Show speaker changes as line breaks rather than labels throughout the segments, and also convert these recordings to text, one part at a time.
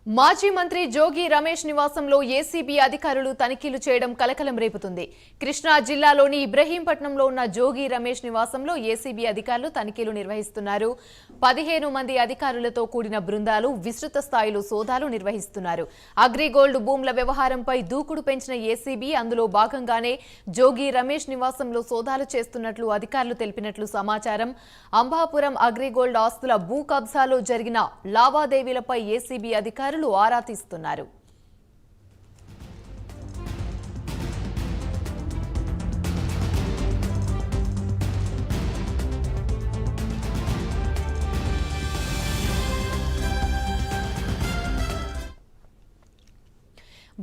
మాజీ మంత్రి జోగి రమేష్ నివాసంలో ఏసీబీ అధికారులు తనిఖీలు చేయడం కలకలం రేపుతుంది. కృష్ణా జిల్లాలోని ఇబ్రహీంపట్నంలో ఉన్న జోగి రమేష్ నివాసంలో ఏసీబీ అధికారులు తనిఖీలు నిర్వహిస్తున్నారు. 15 మంది అధికారులతో కూడిన బృందాలు విస్తృత స్థాయిలో సోదాలు నిర్వహిస్తున్నారు. అగ్రిగోల్డ్ భూముల వ్యవహారంపై దూకుడు పెంచిన ఏసీబీ అందులో భాగంగానే జోగి రమేష్ నివాసంలో సోదాలు చేస్తున్నట్లు అధికారులు తెలిపినట్లు సమాచారం. అంబాపురం అగ్రిగోల్డ్ ఆస్తుల భూ కబ్జాలో జరిగిన లావాదేవీలపై ఏసీబీ అధికారులు ఆరా తీస్తున్నారు.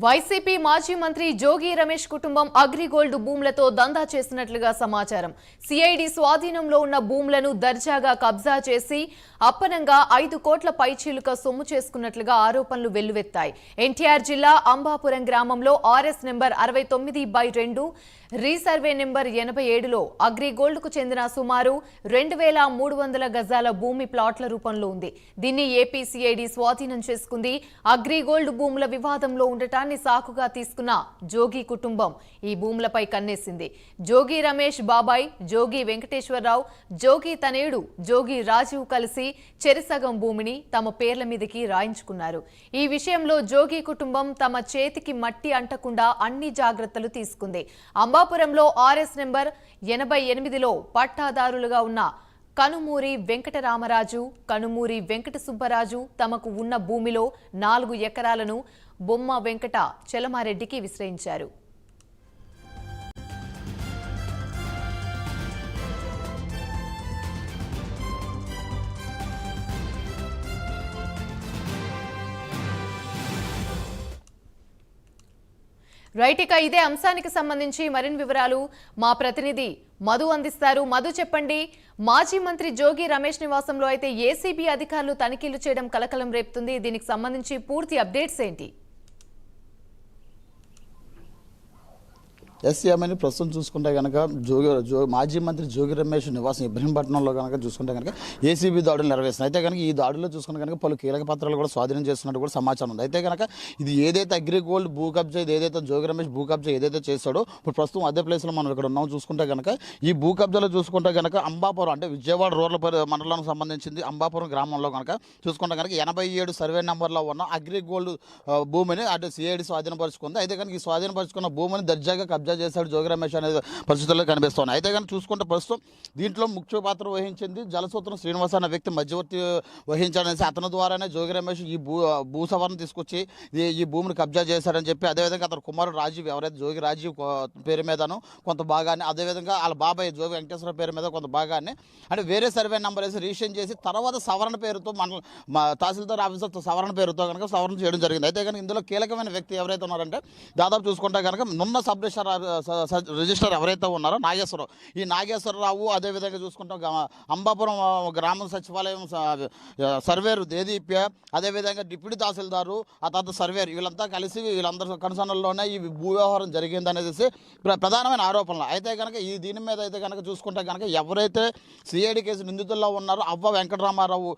వైసీపీ మాజీ మంత్రి జోగి రమేష్ కుటుంబం అగ్రిగోల్డ్ భూములతో దందా చేసినట్లుగా సమాచారం. సిఐడి స్వాధీనంలో ఉన్న భూములను దర్జాగా కబ్జా చేసి అప్పనంగా 5 కోట్ల పైచీలుక సొమ్ము చేసుకున్నట్లుగా ఆరోపణలు వెల్లువెత్తాయి. ఎన్టీఆర్ జిల్లా అంబాపురం గ్రామంలో ఆర్ఎస్ నెంబర్ 69/2 రీసర్వే నెంబర్ 87లో అగ్రిగోల్డ్ కు చెందిన సుమారు 2300 గజాల భూమి ప్లాట్ల రూపంలో ఉంది. దీన్ని ఏపీ సిఐడి స్వాధీనం చేసుకుంది. అగ్రిగోల్డ్ భూముల వివాదంలో ఉండటాన్ని సాకుగా తీసుకున్న జోగి కుటుంబం ఈ భూములపై కన్నేసింది. జోగి రమేష్ బాబాయ్ జోగి వెంకటేశ్వరరావు, జోగి తనయుడు జోగి రాజీవ్ కలిసి చెరిసగం భూమిని తమ పేర్ల మీదకి రాయించుకున్నారు. ఈ విషయంలో జోగి కుటుంబం తమ చేతికి మట్టి అంటకుండా అన్ని జాగ్రత్తలు తీసుకుంది. అంబాపురంలో ఆర్ఎస్ నెంబర్ 88లో పట్టాదారులుగా ఉన్న కనుమూరి వెంకటరామరాజు, కనుమూరి వెంకట సుబ్బరాజు తమకు ఉన్న భూమిలో 4 ఎకరాలను బొమ్మ వెంకట చలమారెడ్డికి విశ్రయించారు. రైట్, ఇక ఇదే అంశానికి సంబంధించి మరిన్ని వివరాలు మా ప్రతినిధి మధు అందిస్తారు. మధు, చెప్పండి. మాజీ మంత్రి జోగి రమేష్ నివాసంలో అయితే ఏసీబీ అధికారులు తనిఖీలు చేయడం కలకలం రేపుతుంది. దీనికి సంబంధించి పూర్తి అప్డేట్స్ ఏంటి?
ఎస్సీఎంని ప్రస్తుతం చూసుకుంటే కనుక మాజీ మంత్రి జోగి రమేష్ నివాసం ఇబ్రహీంపట్నంలో కనుక చూసుకుంటే కనుక ఏసీబీ దాడులు నెరవేరుస్తుంది. అయితే కనుక ఈ దాడుల్లో చూసుకుంటే కనుక పలు కీలక పత్రాలు కూడా స్వాధీనం చేస్తున్నట్టు కూడా సమాచారం ఉంది. అయితే కనుక ఇది ఏదైతే అగ్రిగోల్డ్ భూ కబ్జా, ఇది ఏదైతే జోగి రమేష్ భూ కబ్జా ఏదైతే చేస్తాడో ఇప్పుడు ప్రస్తుతం అదే ప్లేస్లో మనం ఇక్కడ ఉన్నాం. చూసుకుంటే కనుక ఈ భూ కబ్జాలో చూసుకుంటే కనుక అంబాపురం అంటే విజయవాడ రూరల్ మండలానికి సంబంధించింది అంబాపురం గ్రామంలో కనుక చూసుకుంటే కనుక 87 సర్వే నెంబర్లో ఉన్న అగ్రిగోల్డ్ భూమిని అంటే సిఐడి స్వాధీనపరుచుకుంది. అయితే కనుక ఈ స్వాధీనపరుచుకున్న భూమిని దర్జాగా కబ్జా చేశాడు జోగి రమేష్ అనే పరిస్థితుల్లో కనిపిస్తున్నాయి. అయితే కానీ చూసుకుంటే ప్రస్తుతం దీంట్లో ముఖ్య పాత్ర వహించింది జలసూత్రం శ్రీనివాస అనే వ్యక్తి మధ్యవర్తి వహించాడనేసి అతని ద్వారానే జోగి రమేష్ ఈ భూ సవరణ తీసుకొచ్చి ఈ భూమిని కబ్జా చేశాడని చెప్పి అదేవిధంగా అతని కుమారుడు రాజీవ్ ఎవరైతే జోగి రాజీవ్ పేరు మీదను కొంత భాగాన్ని, అదేవిధంగా వాళ్ళ బాబాయ్ జోగి వెంకటేశ్వర పేరు మీద కొంత భాగాన్ని అంటే వేరే సర్వే నెంబర్ వేసి రిజిస్ట్రేషన్ చేసి తర్వాత సవరణ పేరుతో తహసీల్దార్ ఆఫీసర్ సవరణ పేరుతో కనుక సవరణ చేయడం జరిగింది. అయితే కనుక ఇందులో కీలకమైన వ్యక్తి ఎవరైతే ఉన్నారంటే దాదాపు చూసుకుంటే కనుక నున్న సబ్ రిజిస్టర్ ఎవరైతే ఉన్నారో నాగేశ్వరరావు, ఈ నాగేశ్వరరావు అదేవిధంగా చూసుకుంటాం అంబాపురం గ్రామ సచివాలయం సర్వేరు దేదీప్య, అదేవిధంగా డిప్యూటీ తహసీల్దారు, ఆ తర్వాత సర్వేరు వీళ్ళంతా కలిసి వీళ్ళందరూ కన్సర్న్లోనే ఈ భూ వ్యవహారం జరిగింది అనేది ప్రధానమైన ఆరోపణలు. అయితే కనుక ఈ దీని మీద అయితే కనుక చూసుకుంటే కనుక ఎవరైతే సిఐడి కేసు నిందితుల్లో ఉన్నారో అవ్వ వెంకటరామారావు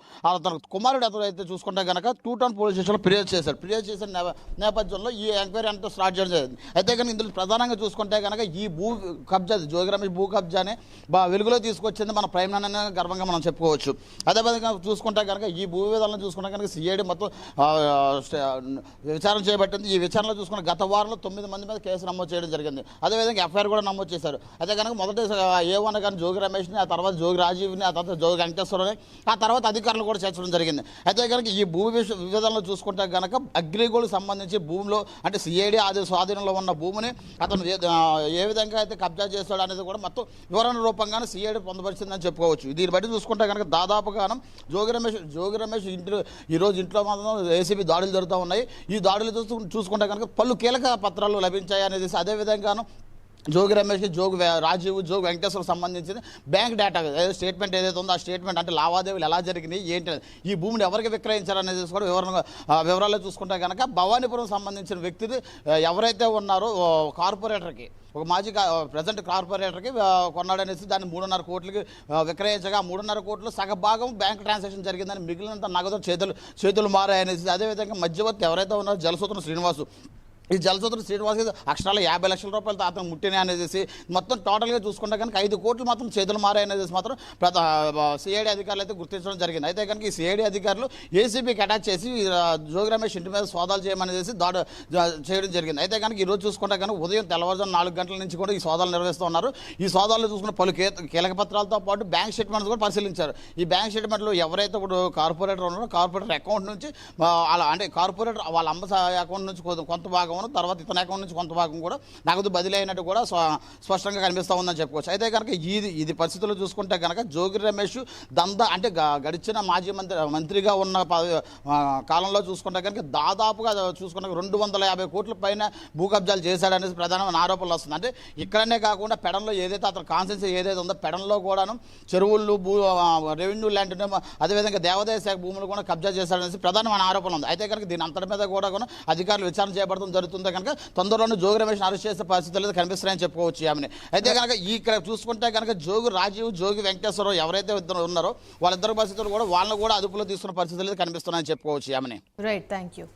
తన కుమారుడు ఎవరైతే చూసుకుంటే కనుక 2 టౌన్ పోలీస్ స్టేషన్లో ఫిర్యాదు చేశారు. ఫిర్యాదు చేసిన నేపథ్యంలో ఈ ఎంక్వైరీ అంతా స్టార్ట్ చేయడం జరిగింది. అయితే కనుక ఇందులో ప్రధానంగా చూసుకుంటే కనుక ఈ భూ కబ్జా జోగి రమేష్ భూ కబ్జాని వెలుగులో తీసుకొచ్చింది మన ప్రైమ్ నన్న గర్వంగా మనం చెప్పుకోవచ్చు. అదేవిధంగా చూసుకుంటే కనుక ఈ భూ విధాలను చూసుకుంటే కనుక సిఐడి మొత్తం విచారణ చేపట్టింది. ఈ విచారణలో చూసుకుంటే గత వారంలో 9 మంది మీద కేసు నమోదు చేయడం జరిగింది. అదేవిధంగా ఎఫ్ఐఆర్ కూడా నమోదు చేశారు. అయితే కనుక మొదట A1 కానీ జోగి రమేష్ని, ఆ తర్వాత జోగి రాజీవ్ని, ఆ తర్వాత జోగి వెంకటేశ్వరని, ఆ తర్వాత అధికారులు కూడా చేర్చడం జరిగింది. అయితే కనుక ఈ భూ విధానంలో చూసుకుంటే కనుక అగ్రిగోల్డ్ సంబంధించి భూమిలో అంటే సిఐడి ఆది స్వాధీనంలో ఉన్న భూమిని అతను ఏ విధంగా అయితే కబ్జా చేస్తాడు అనేది కూడా మొత్తం వివరణ రూపంగానే సిఐడి పొందపరిచిందని చెప్పుకోవచ్చు. దీన్ని బట్టి చూసుకుంటే కనుక దాదాపుగా జోగి రమేష్ ఈరోజు ఇంట్లో మాత్రం ఏసీబీ దాడులు జరుగుతూ ఉన్నాయి. ఈ దాడులు చూసుకుంటే కనుక పలు కీలక పత్రాలు లభించాయి అనేది, అదేవిధంగాను జోగి రమేష్కి రాజీవ్ జోగి వెంకటేశ్వర సంబంధించిన బ్యాంక్ డేటా స్టేట్మెంట్ ఏదైతే ఉందో ఆ స్టేట్మెంట్ అంటే లావాదేవీలు ఎలా జరిగినాయి ఏంటి ఈ భూమిని ఎవరికి విక్రయించారనేది కూడా వివరాలు చూసుకుంటే కనుక భవానీపురం సంబంధించిన వ్యక్తిది ఎవరైతే ఉన్నారో కార్పొరేటర్కి ఒక మాజీ ప్రజెంట్ కార్పొరేటర్కి కొన్నాడనేసి దాన్ని 3.5 కోట్లకి విక్రయించగా 3.5 కోట్లు సగభాగం బ్యాంక్ ట్రాన్సాక్షన్ జరిగిందని మిగిలినంత నగదు చేతులు మారాయనేసి అదేవిధంగా మధ్యవర్తి ఎవరైతే ఉన్నారో జలసూత్రం శ్రీనివాసు ఈ జలసూత్రం శ్రీనివాస్కి అక్షరాల 50 లక్షల రూపాయలతో అతను ముట్టినాయి అనేసి మొత్తం టోటల్గా చూసుకుంటే కనుక 5 కోట్లు మాత్రం చేతులు మారాయనేసి మాత్రం సిఐడి అధికారులు అయితే గుర్తించడం జరిగింది. అయితే కనుక ఈ సిఐడి అధికారులు ఏసీబీకి అటాచ్ చేసి జోగి రమేష్ ఇంటి మీద సోదాలు చేయమనేసి చేయడం జరిగింది. అయితే కనుక ఈరోజు చూసుకుంటే కనుక ఉదయం తెల్లవారుజాము 4 గంటల నుంచి కూడా ఈ సోదాలు నిర్వహిస్తూ ఉన్నారు. ఈ సోదాలు చూసుకున్న పలు కీలక పత్రాలతో పాటు బ్యాంక్ స్టేట్మెంట్స్ కూడా పరిశీలించారు. ఈ బ్యాంక్ స్టేట్మెంట్లో ఎవరైతే ఇప్పుడు కార్పొరేటర్ ఉన్నారో కార్పొరేటర్ అకౌంట్ నుంచి అలా అంటే కార్పొరేటర్ వాళ్ళ అమ్మ అకౌంట్ నుంచి కొంత భాగం తర్వాత ఇతని అకౌంట్ నుంచి కొంత భాగం కూడా నగదు బదిలీ అయినట్టు కూడా స్పష్టంగా కనిపిస్తూ ఉందని చెప్పుకోవచ్చు. అయితే కనుక ఇది పరిస్థితులు చూసుకుంటే కనుక జోగి రమేష్ అంటే గడిచిన మాజీ మంత్రిగా ఉన్న కాలంలో చూసుకుంటే కనుక దాదాపుగా చూసుకుంటే 250 కోట్ల పైన భూ కబ్జాలు చేశాడనేసి ప్రధానమైన ఆరోపణలు వస్తుంది. అంటే ఇక్కడనే కాకుండా పెడంలో ఏదైతే అతను కాన్సెన్స్ ఏదైతే ఉందో పెడంలో కూడాను చెరువులు రెవెన్యూ ల్యాండ్ అదేవిధంగా దేవాదాయ శాఖ భూములు కూడా కబ్జా చేశాడనేసి ప్రధానమైన ఆరోపణలు ఉంది. అయితే కనుక దీని అంతటి మీద కూడా అధికారులు విచారణ చేపడడం జరుగుతుందో కనుక తొందరలోనే జోగి రమేష్ అరెస్ట్ చేసే పరిస్థితులు కనిపిస్తున్నాయని చెప్పుకోవచ్చు. ఆమెని అయితే కనుక ఇక్కడ చూసుకుంటే కనుక రాజీవ్ జోగి వెంకటేశ్వరరావు ఎవరైతే ఇద్దరు ఉన్నారో వాళ్ళిద్దరు పరిస్థితులు కూడా వాళ్ళని కూడా అదుపులో తీసుకున్న పరిస్థితులు కనిపిస్తున్నాయని చెప్పుకోవచ్చు. ఆమెని
రైట్, థ్యాంక్ యూ.